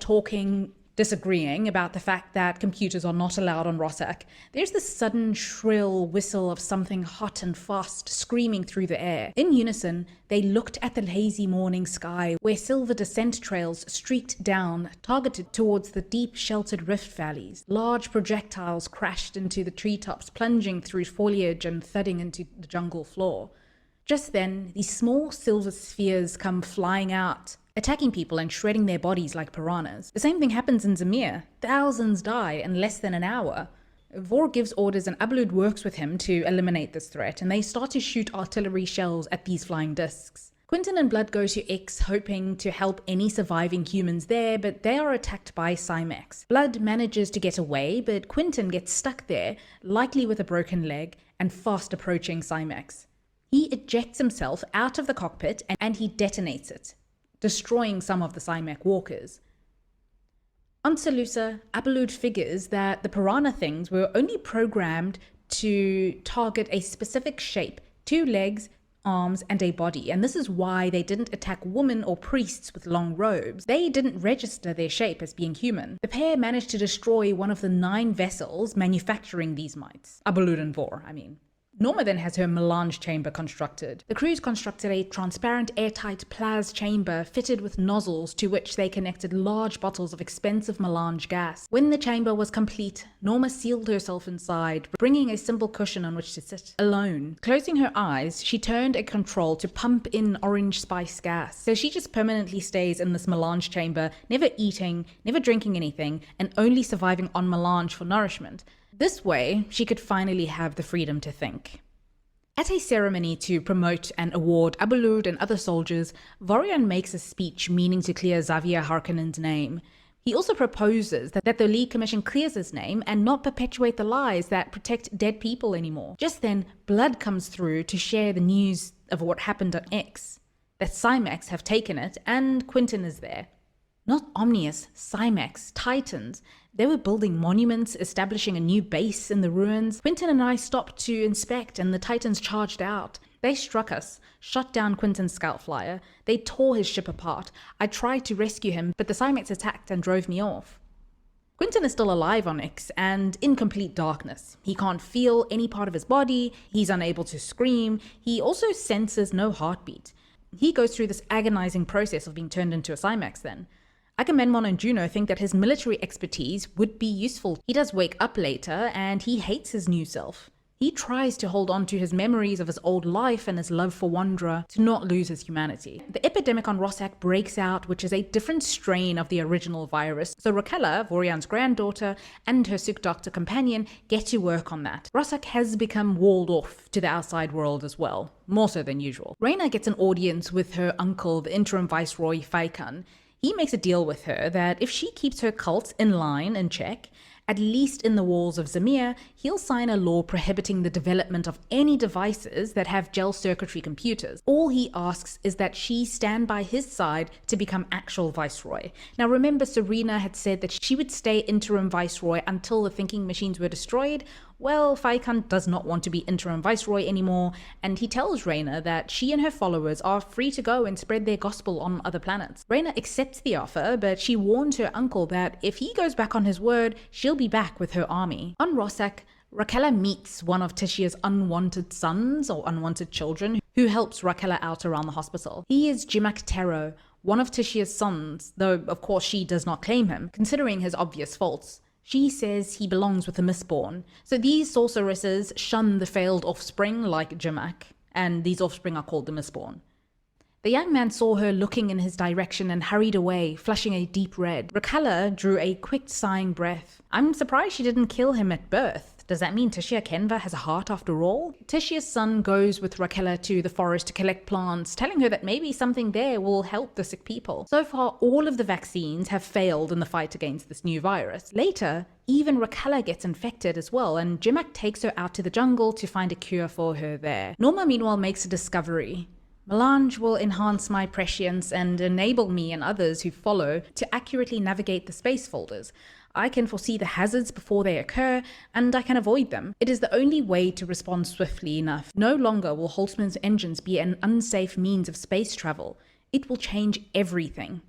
disagreeing about the fact that computers are not allowed on Rossack. There's this sudden shrill whistle of something hot and fast screaming through the air. In unison, they looked at the hazy morning sky where silver descent trails streaked down, targeted towards the deep sheltered rift valleys. Large projectiles crashed into the treetops, plunging through foliage and thudding into the jungle floor. Just then, these small silver spheres come flying out, attacking people and shredding their bodies like piranhas. The same thing happens in Zamir. Thousands die in less than an hour. Vor gives orders and Abulurd works with him to eliminate this threat, and they start to shoot artillery shells at these flying discs. Quinten and Blood go to X, hoping to help any surviving humans there, but they are attacked by cymeks. Blood manages to get away, but Quinten gets stuck there, likely with a broken leg, and fast approaching cymeks. He ejects himself out of the cockpit and he detonates it, destroying some of the cymek walkers. On Selusa, Abulurd figures that the piranha things were only programmed to target a specific shape, 2 legs, arms, and a body, and this is why they didn't attack women or priests with long robes. They didn't register their shape as being human. The pair managed to destroy one of the 9 vessels manufacturing these mites. Abulurd and Vor, I mean. Norma then has her melange chamber constructed. The crews constructed a transparent airtight plas chamber fitted with nozzles to which they connected large bottles of expensive melange gas. When the chamber was complete, Norma sealed herself inside, bringing a simple cushion on which to sit. Alone. Closing her eyes, she turned a control to pump in orange spice gas. So she just permanently stays in this melange chamber, never eating, never drinking anything, and only surviving on melange for nourishment. This way, she could finally have the freedom to think. At a ceremony to promote and award Abulurd and other soldiers, Vorian makes a speech meaning to clear Xavier Harkonnen's name. He also proposes that the League Commission clears his name and not perpetuate the lies that protect dead people anymore. Just then, Blood comes through to share the news of what happened on X, that cymeks have taken it, and Quinten is there. Not Omnius, cymeks, titans. They were building monuments, establishing a new base in the ruins. Quinten and I stopped to inspect, and the titans charged out. They struck us, shot down Quinten's scout flyer. They tore his ship apart. I tried to rescue him, but the cymeks attacked and drove me off. Quinten is still alive on X and in complete darkness. He can't feel any part of his body. He's unable to scream. He also senses no heartbeat. He goes through this agonizing process of being turned into a cymeks then. Agamemnon and Juno think that his military expertise would be useful. He does wake up later, and he hates his new self. He tries to hold on to his memories of his old life and his love for Wanderer to not lose his humanity. The epidemic on Rossack breaks out, which is a different strain of the original virus, so Raquella, Vorian's granddaughter, and her sick doctor companion get to work on that. Rossack has become walled off to the outside world as well, more so than usual. Rayna gets an audience with her uncle, the interim viceroy Faikan. He makes a deal with her that if she keeps her cult in line and check, at least in the walls of Zamir, he'll sign a law prohibiting the development of any devices that have gel circuitry computers. All he asks is that she stand by his side to become actual viceroy. Now remember, Serena had said that she would stay interim viceroy until the thinking machines were destroyed. Well, Faikan does not want to be interim viceroy anymore, and he tells Rayna that she and her followers are free to go and spread their gospel on other planets. Rayna accepts the offer, but she warns her uncle that if he goes back on his word, she'll be back with her army. On Rossack, Raquella meets one of Ticia's unwanted sons or unwanted children who helps Raquella out around the hospital. He is Jimak Tero, one of Ticia's sons, though of course she does not claim him, considering his obvious faults. She says he belongs with the Mistborn. So these sorceresses shun the failed offspring like Jimak, and these offspring are called the Mistborn. The young man saw her looking in his direction and hurried away, flushing a deep red. Raquella drew a quick sighing breath. I'm surprised she didn't kill him at birth. Does that mean Ticia Cenva has a heart after all? Ticia's son goes with Raquella to the forest to collect plants, telling her that maybe something there will help the sick people. So far, all of the vaccines have failed in the fight against this new virus. Later, even Raquella gets infected as well, and Cymeks takes her out to the jungle to find a cure for her there. Norma, meanwhile, makes a discovery. Melange will enhance my prescience and enable me and others who follow to accurately navigate the space folders. I can foresee the hazards before they occur, and I can avoid them. It is the only way to respond swiftly enough. No longer will Holtzman's engines be an unsafe means of space travel. It will change everything.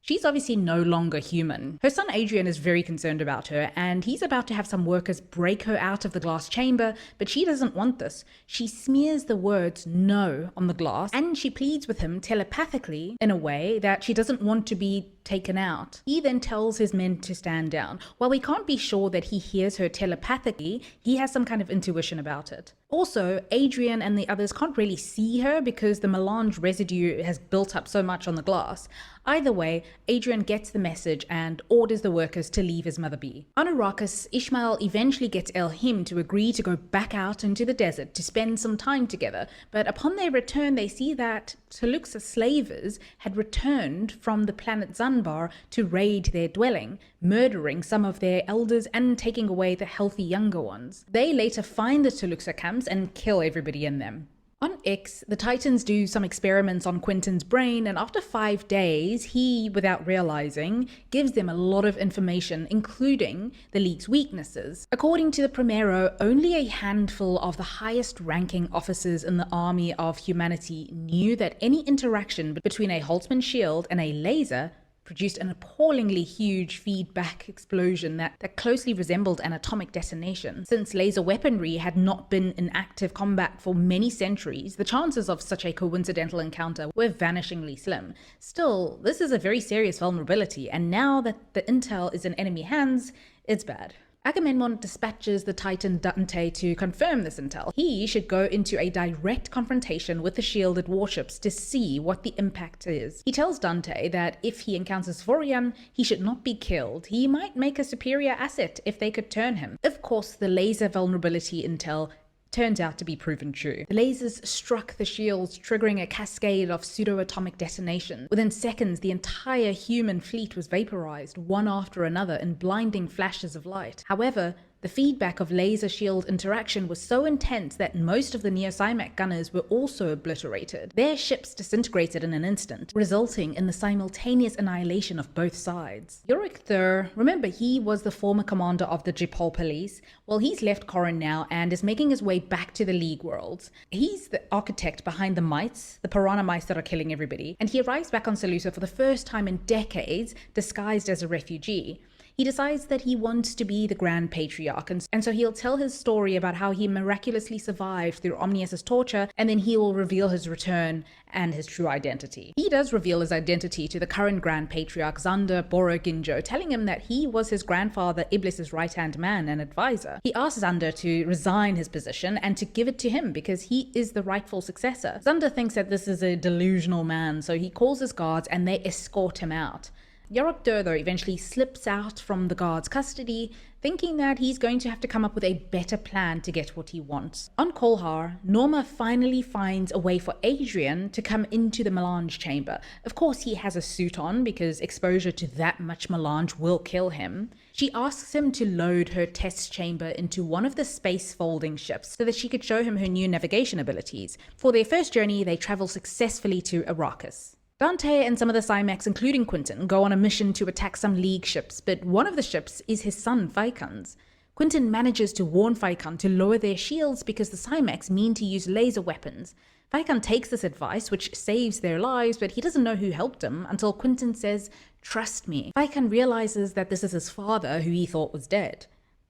She's obviously no longer human. Her son Adrian is very concerned about her, and he's about to have some workers break her out of the glass chamber, but she doesn't want this. She smears the words "no" on the glass, and she pleads with him telepathically in a way that she doesn't want to be taken out. He then tells his men to stand down. While we can't be sure that he hears her telepathically, he has some kind of intuition about it. Also, Adrian and the others can't really see her because the melange residue has built up so much on the glass. Either way, Adrian gets the message and orders the workers to leave his mother be. On Arrakis, Ishmael eventually gets Elohim to agree to go back out into the desert to spend some time together, but upon their return they see that Tluluxa slavers had returned from the planet Zanbar to raid their dwelling, murdering some of their elders and taking away the healthy younger ones. They later find the Tluluxa camps and kill everybody in them. On X, the Titans do some experiments on Quinten's brain, and after 5 days, he, without realizing, gives them a lot of information, including the League's weaknesses. According to the Primero, only a handful of the highest-ranking officers in the army of humanity knew that any interaction between a Holtzman shield and a laser produced an appallingly huge feedback explosion that closely resembled an atomic detonation. Since laser weaponry had not been in active combat for many centuries, the chances of such a coincidental encounter were vanishingly slim. Still, this is a very serious vulnerability, and now that the intel is in enemy hands, it's bad. Agamemnon dispatches the Titan Dante to confirm this intel. He should go into a direct confrontation with the shielded warships to see what the impact is. He tells Dante that if he encounters Vorian, he should not be killed. He might make a superior asset if they could turn him. Of course, the laser vulnerability intel turns out to be proven true. The lasers struck the shields, triggering a cascade of pseudo-atomic detonation. Within seconds, the entire human fleet was vaporized, one after another, in blinding flashes of light. However, the feedback of laser shield interaction was so intense that most of the neo-cymek gunners were also obliterated. Their ships disintegrated in an instant, resulting in the simultaneous annihilation of both sides. Yorick Thur, remember he was the former commander of the Jipol police? Well, he's left Corrin now and is making his way back to the League worlds. He's the architect behind the mites, the piranha mites that are killing everybody, and he arrives back on Selusa for the first time in decades, disguised as a refugee. He decides that he wants to be the Grand Patriarch, and so he'll tell his story about how he miraculously survived through Omnius' torture, and then he will reveal his return and his true identity. He does reveal his identity to the current Grand Patriarch, Xander Boroginjo, telling him that he was his grandfather Iblis's right-hand man and advisor. He asks Xander to resign his position and to give it to him because he is the rightful successor. Xander thinks that this is a delusional man, so he calls his guards and they escort him out. Yorick Thur, though, eventually slips out from the guard's custody, thinking that he's going to have to come up with a better plan to get what he wants. On Kolhar, Norma finally finds a way for Adrian to come into the melange chamber. Of course, he has a suit on because exposure to that much melange will kill him. She asks him to load her test chamber into one of the space folding ships so that she could show him her new navigation abilities. For their first journey, they travel successfully to Arrakis. Dante and some of the cymeks, including Quentin, go on a mission to attack some League ships, but one of the ships is his son Phaekon's. Quentin manages to warn Phaekon to lower their shields because the cymeks mean to use laser weapons. Phaekon takes this advice, which saves their lives, but he doesn't know who helped him until Quentin says, "Trust me." Phaekon realizes that this is his father, who he thought was dead.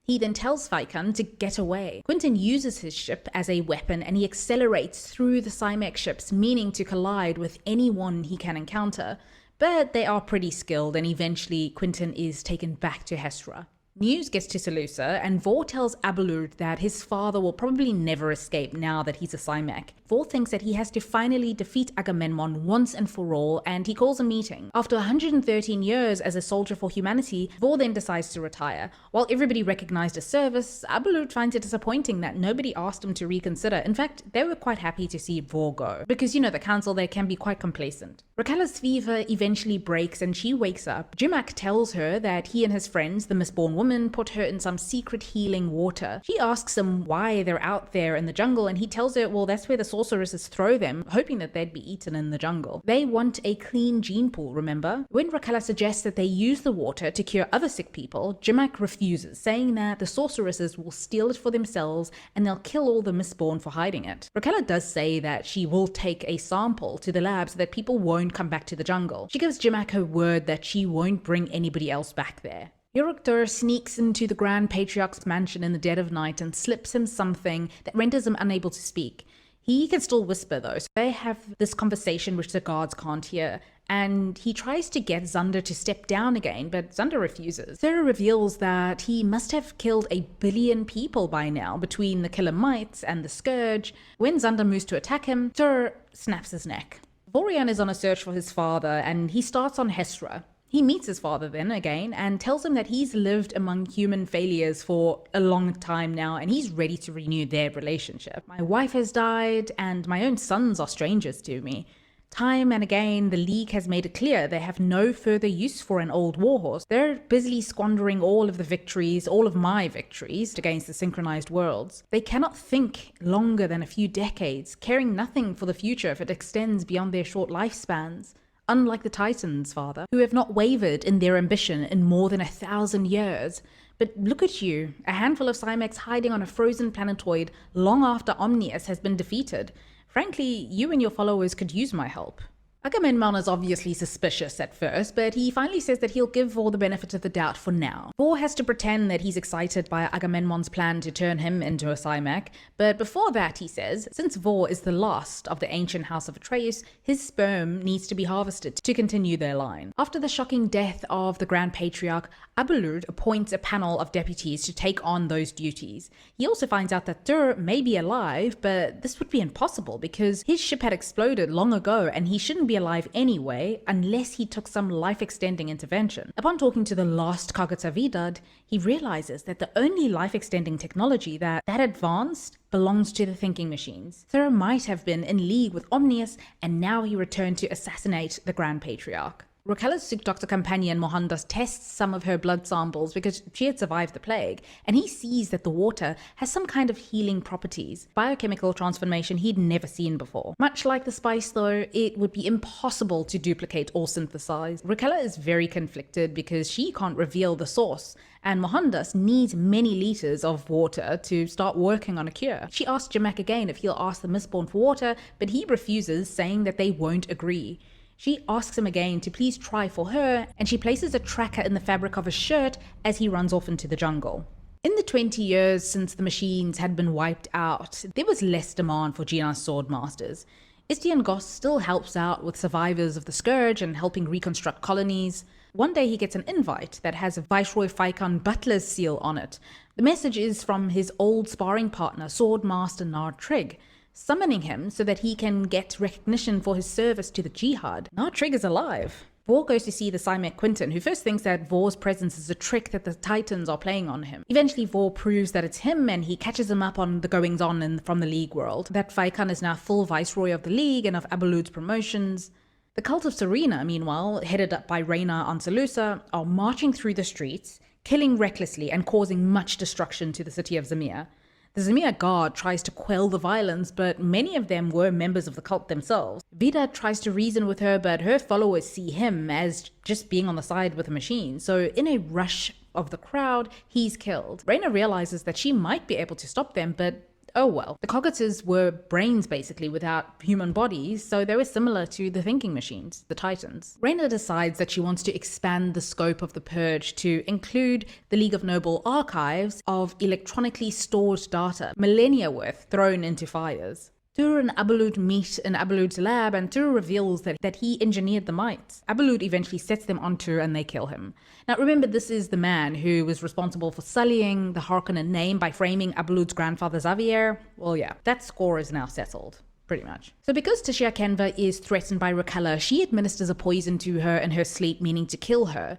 He then tells Phaekon to get away. Quentin uses his ship as a weapon and he accelerates through the cymek ships, meaning to collide with anyone he can encounter. But they are pretty skilled and eventually Quentin is taken back to Hessra. News gets to Selusa, and Vor tells Abulurd that his father will probably never escape now that he's a cymek. Vor thinks that he has to finally defeat Agamemnon once and for all, and he calls a meeting. After 113 years as a soldier for humanity, Vor then decides to retire. While everybody recognized his service, Abulurd finds it disappointing that nobody asked him to reconsider. In fact, they were quite happy to see Vor go, because the council there can be quite complacent. Raquella's fever eventually breaks and she wakes up. Cymeks tells her that he and his friends, the Mistborn woman, put her in some secret healing water. She asks him why they're out there in the jungle, and he tells her, well, that's where the sorceresses throw them, hoping that they'd be eaten in the jungle. They want a clean gene pool, remember? When Raquella suggests that they use the water to cure other sick people, Cymeks refuses, saying that the sorceresses will steal it for themselves and they'll kill all the Mistborn for hiding it. Raquella does say that she will take a sample to the lab so that people won't come back to the jungle. She gives Cymeks her word that she won't bring anybody else back there. Uruktur sneaks into the Grand Patriarch's mansion in the dead of night and slips him something that renders him unable to speak. He can still whisper though, so they have this conversation which the guards can't hear, and he tries to get Xander to step down again, but Xander refuses. Thur reveals that he must have killed 1 billion people by now between the killer mites and the scourge. When Xander moves to attack him, Thur snaps his neck. Vorian is on a search for his father, and he starts on Hessra. He meets his father then again and tells him that he's lived among human failures for a long time now and he's ready to renew their relationship. My wife has died and my own sons are strangers to me. Time and again, the League has made it clear they have no further use for an old warhorse. They're busily squandering all of the victories, all of my victories, against the synchronized worlds. They cannot think longer than a few decades, caring nothing for the future if it extends beyond their short lifespans. Unlike the Titans, father, who have not wavered in their ambition in more than 1,000 years. But look at you, a handful of cymeks hiding on a frozen planetoid long after Omnius has been defeated. Frankly, you and your followers could use my help. Agamemnon is obviously suspicious at first, but he finally says that he'll give Vor the benefit of the doubt for now. Vor has to pretend that he's excited by Agamemnon's plan to turn him into a cymek, but before that, he says, since Vor is the last of the ancient House of Atreus, his sperm needs to be harvested to continue their line. After the shocking death of the Grand Patriarch, Abulurd appoints a panel of deputies to take on those duties. He also finds out that Dur may be alive, but this would be impossible because his ship had exploded long ago and he shouldn't be alive anyway unless he took some life-extending intervention. Upon talking to the last Cogitor Vidad, he realizes that the only life-extending technology that advanced belongs to the thinking machines. Thur might have been in league with Omnius, and now he returned to assassinate the Grand Patriarch. Raquella's Suk Doctor companion Mohandas tests some of her blood samples because she had survived the plague, and he sees that the water has some kind of healing properties, biochemical transformation he'd never seen before. Much like the spice though, it would be impossible to duplicate or synthesize. Raquella is very conflicted because she can't reveal the source, and Mohandas needs many liters of water to start working on a cure. She asks Cymeks again if he'll ask the Mistborn for water, but he refuses, saying that they won't agree. She asks him again to please try for her, and she places a tracker in the fabric of his shirt as he runs off into the jungle. In the 20 years since the machines had been wiped out, there was less demand for Gina's swordmasters. Istian Goss still helps out with survivors of the Scourge and helping reconstruct colonies. One day he gets an invite that has a Viceroy Quinten Butler's seal on it. The message is from his old sparring partner, Swordmaster Nard Trigg, summoning him so that he can get recognition for his service to the Jihad. Nard Trigg is alive. Vor goes to see the cymek Quinten, who first thinks that Vor's presence is a trick that the Titans are playing on him. Eventually Vor proves that it's him, and he catches him up on the goings-on from the League world. That Vaikan is now full Viceroy of the League and of Abulurd's promotions. The Cult of Serena, meanwhile, headed up by Rayna on Selusa, are marching through the streets, killing recklessly and causing much destruction to the city of Zemir. The Zemir guard tries to quell the violence, but many of them were members of the cult themselves. Vidad tries to reason with her, but her followers see him as just being on the side with the machine, so in a rush of the crowd, he's killed. Rayna realizes that she might be able to stop them, but oh well. The Cogitors were brains basically without human bodies, so they were similar to the thinking machines, the Titans. Rayna decides that she wants to expand the scope of the purge to include the League of Noble archives of electronically stored data, millennia worth thrown into fires. Tur and Abulurd meet in Abulurd's lab, and Tur reveals that he engineered the mites. Abulurd eventually sets them on Tur and they kill him. Now remember, this is the man who was responsible for sullying the Harkonnen name by framing Abulurd's grandfather Xavier. Well yeah, that score is now settled. Pretty much. So because Ticia Cenva is threatened by Raquella, she administers a poison to her in her sleep, meaning to kill her.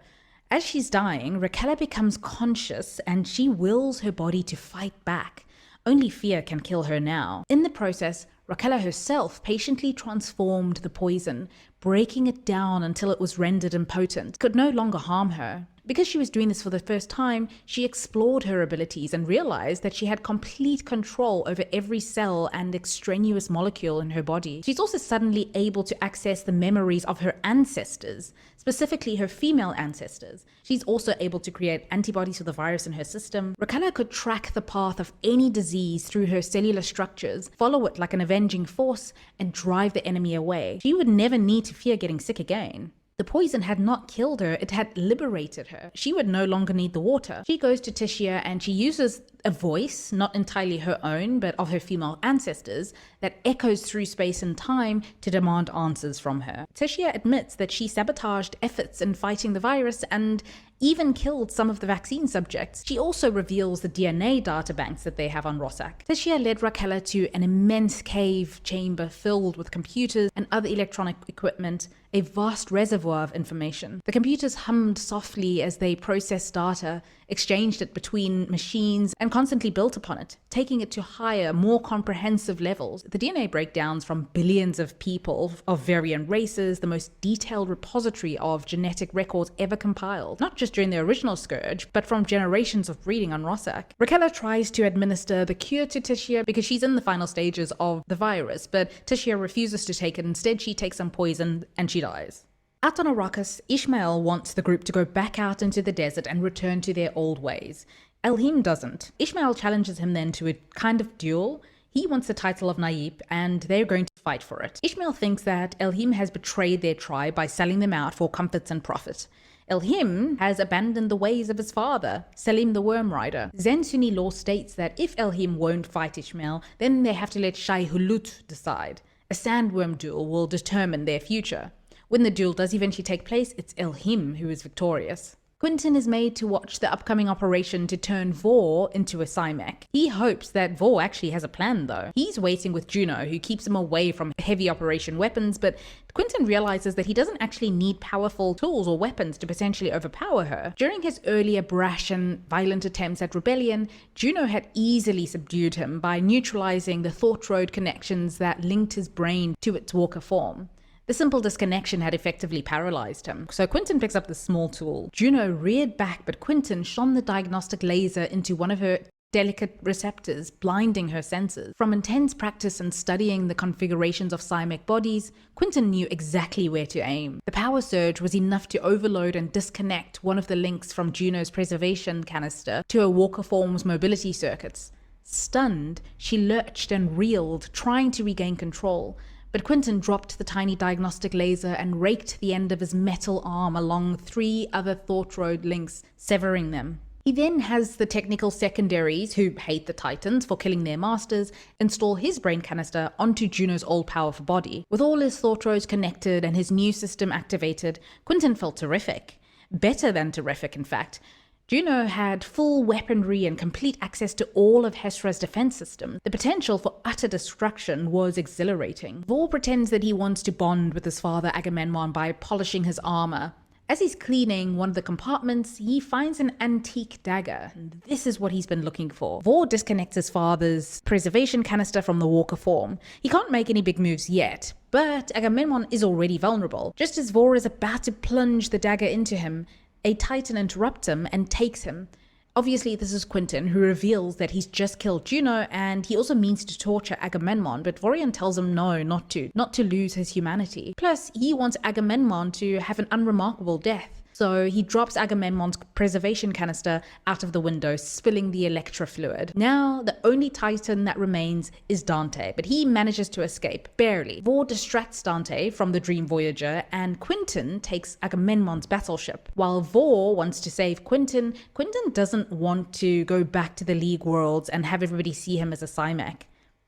As she's dying, Raquella becomes conscious and she wills her body to fight back. Only fear can kill her now. In the process, Raquella herself patiently transformed the poison, breaking it down until it was rendered impotent. It could no longer harm her. Because she was doing this for the first time, she explored her abilities and realized that she had complete control over every cell and extraneous molecule in her body. She's also suddenly able to access the memories of her ancestors, specifically her female ancestors. She's also able to create antibodies for the virus in her system. Raquella could track the path of any disease through her cellular structures, follow it like an avenging force, and drive the enemy away. She would never need to fear getting sick again. The poison had not killed her, it had liberated her. She would no longer need the water. She goes to Ticia and she uses a voice, not entirely her own, but of her female ancestors, that echoes through space and time to demand answers from her. Ticia admits that she sabotaged efforts in fighting the virus and even killed some of the vaccine subjects. She also reveals the DNA databanks that they have on Rossack. Ticia led Raquella to an immense cave chamber filled with computers and other electronic equipment, a vast reservoir of information. The computers hummed softly as they processed data, exchanged it between machines, and constantly built upon it, taking it to higher, more comprehensive levels. The DNA breakdowns from billions of people of Vorian races, the most detailed repository of genetic records ever compiled, not just during the original Scourge, but from generations of breeding on Rossack. Raquella tries to administer the cure to Ticia because she's in the final stages of the virus, but Ticia refuses to take it. Instead, she takes some poison and she dies. Out on Arrakis, Ishmael wants the group to go back out into the desert and return to their old ways. Elhim doesn't. Ishmael challenges him then to a kind of duel. He wants the title of Naib, and they're going to fight for it. Ishmael thinks that Elhim has betrayed their tribe by selling them out for comforts and profit. Elhim has abandoned the ways of his father, Selim the Worm Rider. Zen Sunni law states that if Elhim won't fight Ishmael, then they have to let Shai Hulud decide. A sandworm duel will determine their future. When the duel does eventually take place, it's Elhim who is victorious. Quentin is made to watch the upcoming operation to turn Vor into a cymek. He hopes that Vor actually has a plan though. He's waiting with Juno, who keeps him away from heavy operation weapons, but Quentin realizes that he doesn't actually need powerful tools or weapons to potentially overpower her. During his earlier brash and violent attempts at rebellion, Juno had easily subdued him by neutralizing the thought road connections that linked his brain to its walker form. The simple disconnection had effectively paralyzed him. So Quentin picks up this small tool. Juno reared back, but Quentin shone the diagnostic laser into one of her delicate receptors, blinding her senses. From intense practice and studying the configurations of cymek bodies, Quentin knew exactly where to aim. The power surge was enough to overload and disconnect one of the links from Juno's preservation canister to her walker form's mobility circuits. Stunned, she lurched and reeled, trying to regain control. But Quentin dropped the tiny diagnostic laser and raked the end of his metal arm along 3 other thought road links, severing them. He then has the technical secondaries, who hate the Titans for killing their masters, install his brain canister onto Juno's all-powerful body. With all his thought roads connected and his new system activated, Quentin felt terrific. Better than terrific, in fact. Juno had full weaponry and complete access to all of Hessra's defense system. The potential for utter destruction was exhilarating. Vor pretends that he wants to bond with his father Agamemnon by polishing his armor. As he's cleaning one of the compartments, he finds an antique dagger. And this is what he's been looking for. Vor disconnects his father's preservation canister from the walker form. He can't make any big moves yet, but Agamemnon is already vulnerable. Just as Vor is about to plunge the dagger into him, a Titan interrupts him and takes him. Obviously, this is Quentin, who reveals that he's just killed Juno, and he also means to torture Agamemnon, but Vorian tells him no, not to lose his humanity. Plus, he wants Agamemnon to have an unremarkable death. So he drops Agamemnon's preservation canister out of the window, spilling the electra fluid. Now, the only Titan that remains is Dante, but he manages to escape, barely. Vor distracts Dante from the Dream Voyager, and Quinten takes Agamemnon's battleship. While Vor wants to save Quinten, Quinten doesn't want to go back to the League worlds and have everybody see him as a cymek.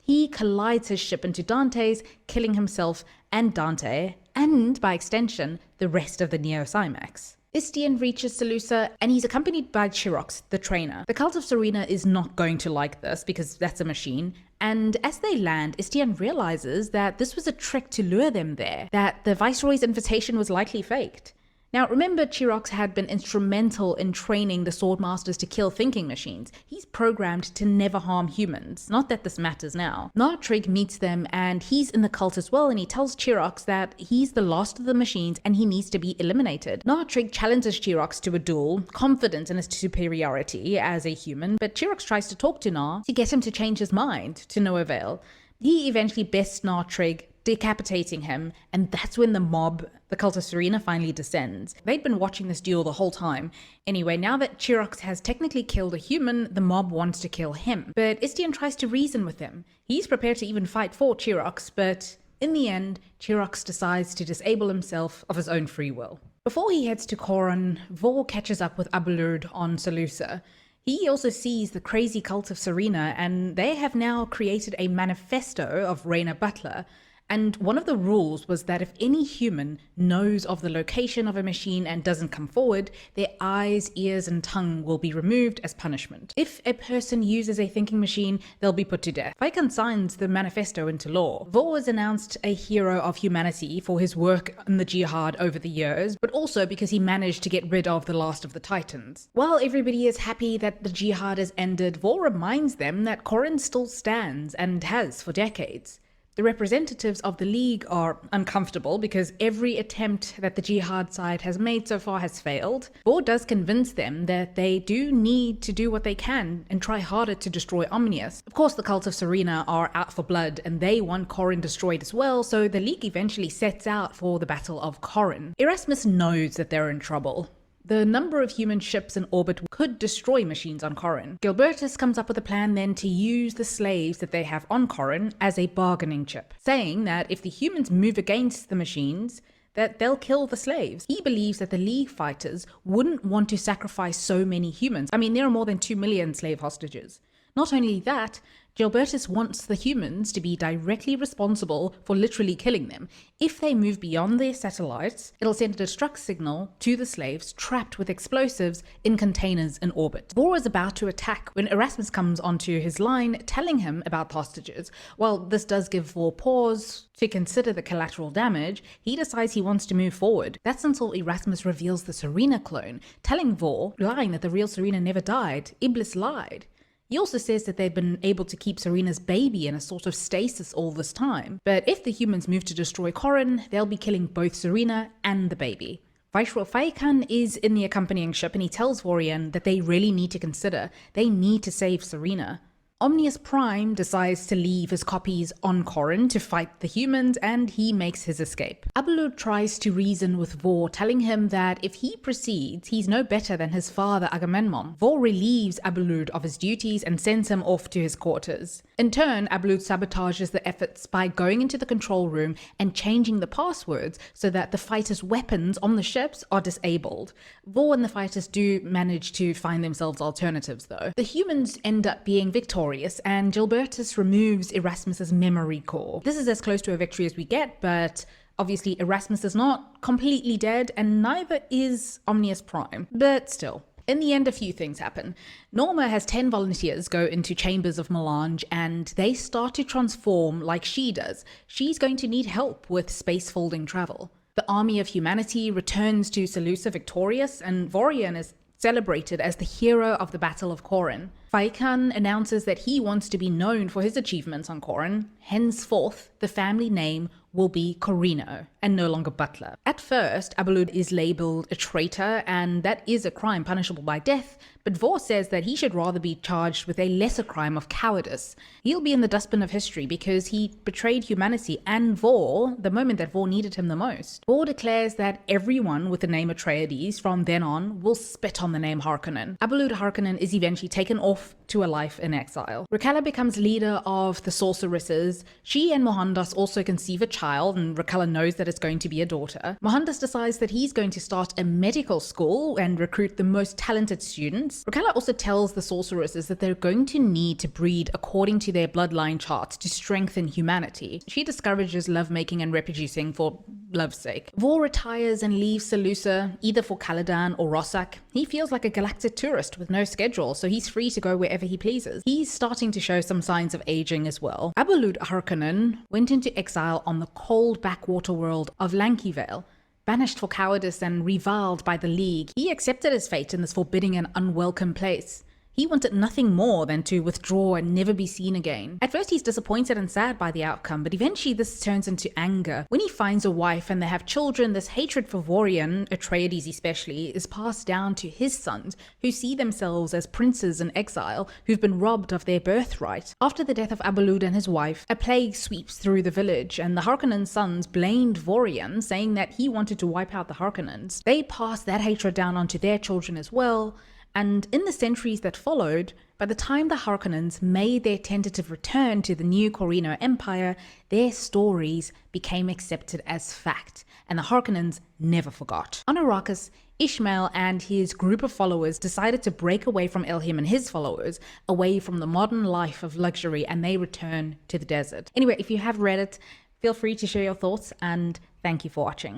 he collides his ship into Dante's, killing himself and Dante, and by extension, the rest of the Neo-Cymeks. Istian reaches Selusa, and he's accompanied by Chirox, the trainer. The Cult of Serena is not going to like this, because that's a machine, and as they land, Istian realizes that this was a trick to lure them there, that the Viceroy's invitation was likely faked. Now remember, Chirox had been instrumental in training the Swordmasters to kill thinking machines. He's programmed to never harm humans. Not that this matters now. Nartrig meets them and he's in the cult as well, and he tells Chirox that he's the last of the machines and he needs to be eliminated. Nartrig challenges Chirox to a duel, confident in his superiority as a human, but Chirox tries to talk to Nar to get him to change his mind, to no avail. He eventually bests Nartrig, decapitating him, and that's when the mob, the Cult of Serena, finally descends. They'd been watching this duel the whole time. Anyway, now that Chirox has technically killed a human, the mob wants to kill him. But Istian tries to reason with him. He's prepared to even fight for Chirox, but in the end, Chirox decides to disable himself of his own free will. Before he heads to Corrin, Vor catches up with Abulurd on Selusa. He also sees the crazy Cult of Serena, and they have now created a manifesto of Rayna Butler. And one of the rules was that if any human knows of the location of a machine and doesn't come forward, their eyes, ears, and tongue will be removed as punishment. If a person uses a thinking machine, they'll be put to death. Vikan signs the manifesto into law. Vor was announced a hero of humanity for his work in the jihad over the years, but also because he managed to get rid of the last of the Titans. While everybody is happy that the jihad has ended, Vor reminds them that Corrin still stands and has for decades. The representatives of the League are uncomfortable because every attempt that the jihad side has made so far has failed. Vor does convince them that they do need to do what they can and try harder to destroy Omnius. Of course, the Cult of Serena are out for blood and they want Corrin destroyed as well, so the League eventually sets out for the Battle of Corrin. Erasmus knows that they're in trouble. The number of human ships in orbit could destroy machines on Corrin. Gilbertus comes up with a plan then to use the slaves that they have on Corrin as a bargaining chip, saying that if the humans move against the machines, that they'll kill the slaves. He believes that the League fighters wouldn't want to sacrifice so many humans. I mean, there are more than 2 million slave hostages. Not only that, Gilbertus wants the humans to be directly responsible for literally killing them. If they move beyond their satellites, it'll send a destruct signal to the slaves trapped with explosives in containers in orbit. Vor is about to attack when Erasmus comes onto his line telling him about the hostages. While this does give Vor pause to consider the collateral damage, he decides he wants to move forward. That's until Erasmus reveals the Serena clone, telling Vor, lying that the real Serena never died. Iblis lied. He also says that they've been able to keep Serena's baby in a sort of stasis all this time. But if the humans move to destroy Corrin, they'll be killing both Serena and the baby. Viceroy Vikan is in the accompanying ship and he tells Vorian that they really need to consider. They need to save Serena. Omnius Prime decides to leave his copies on Corrin to fight the humans, and he makes his escape. Abulurd tries to reason with Vor, telling him that if he proceeds, he's no better than his father Agamemnon. Vor relieves Abulurd of his duties and sends him off to his quarters. In turn, Abulurd sabotages the efforts by going into the control room and changing the passwords so that the fighters' weapons on the ships are disabled. Vor and the fighters do manage to find themselves alternatives though. The humans end up being victorious, and Gilbertus removes Erasmus's memory core. This is as close to a victory as we get, but obviously Erasmus is not completely dead, and neither is Omnius Prime. But still, in the end, a few things happen. Norma has 10 volunteers go into chambers of melange, and they start to transform like she does. She's going to need help with space folding travel. The army of humanity returns to Selusa victorious, and Vorian is celebrated as the hero of the Battle of Corrin. Vikan announces that he wants to be known for his achievements on Corrin. Henceforth, the family name will be Corrino and no longer Butler. At first, Abulurd is labeled a traitor, and that is a crime punishable by death, but Vor says that he should rather be charged with a lesser crime of cowardice. He'll be in the dustbin of history because he betrayed humanity and Vor the moment that Vor needed him the most. Vor declares that everyone with the name Atreides from then on will spit on the name Harkonnen. Abulurd Harkonnen is eventually taken off to a life in exile. Raquella becomes leader of the sorceresses. She and Mohandas also conceive a child, and Raquella knows that it's going to be a daughter. Mohandas decides that he's going to start a medical school and recruit the most talented students, descendants. Raquella also tells the sorceresses that they're going to need to breed according to their bloodline charts to strengthen humanity. She discourages lovemaking and reproducing for love's sake. Vor retires and leaves Selusa, either for Caladan or Rossack. He feels like a galactic tourist with no schedule, so he's free to go wherever he pleases. He's starting to show some signs of aging as well. Abulurd Harkonnen went into exile on the cold backwater world of Lankyvale. Banished for cowardice and reviled by the League, he accepted his fate in this forbidding and unwelcome place. He wanted nothing more than to withdraw and never be seen again. At first he's disappointed and sad by the outcome, but eventually this turns into anger. When he finds a wife and they have children, this hatred for Vorian, Atreides especially, is passed down to his sons, who see themselves as princes in exile who've been robbed of their birthright. After the death of Abulurd and his wife, a plague sweeps through the village, and the Harkonnen sons blamed Vorian, saying that he wanted to wipe out the Harkonnens. They passed that hatred down onto their children as well. And in the centuries that followed, by the time the Harkonnens made their tentative return to the new Corrino Empire, their stories became accepted as fact, and the Harkonnens never forgot. On Arrakis, Ishmael and his group of followers decided to break away from Elhim and his followers, away from the modern life of luxury, and they return to the desert. Anyway, if you have read it, feel free to share your thoughts, and thank you for watching.